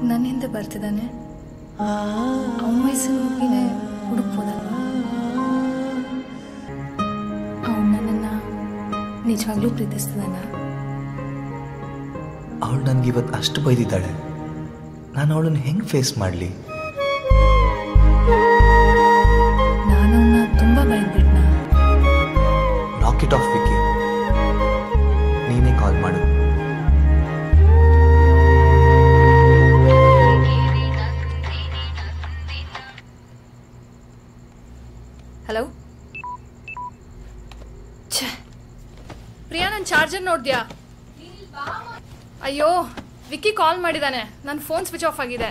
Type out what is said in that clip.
ನನ್ನ ಹಿಂದೆ ಬರ್ತಿದ್ದಾನೆ. ಅವನ ವಯಸ್ಸಿನ ಹುಡುಗಿನೇ ಹುಡುಕ್ಬೋದಲ್ವಾ? ಅವನು ನನ್ನನ್ನು ನಿಜವಾಗ್ಲೂ ಪ್ರೀತಿಸ್ತಿದ್ದಾನ? ಅವಳು ನನಗೆ ಇವತ್ತು ಅಷ್ಟು ಬೈದಿದ್ದಾಳೆ, ನಾನು ಅವಳನ್ನು ಹೆಂಗೆ ಫೇಸ್ ಮಾಡಲಿ? ನಾನು ಅವನ್ನ ತುಂಬ ಬೈದ್ಬಿಟ್ನ. ನಾಕ್ ಇಟ್ ಆಫ್ ವಿಕ್ಕಿ, ನೀನೇ ಕಾಲ್ ಮಾಡು. ಹಲೋ. ಪ್ರಿಯಾ, ನನ್ನ ಚಾರ್ಜರ್ ನೋಡಿದ್ಯಾ? ಅಯ್ಯೋ, ವಿಕ್ಕಿ ಕಾಲ್ ಮಾಡಿದ್ದಾನೆ. ನನ್ನ ಫೋನ್ ಸ್ವಿಚ್ ಆಫ್ ಆಗಿದೆ.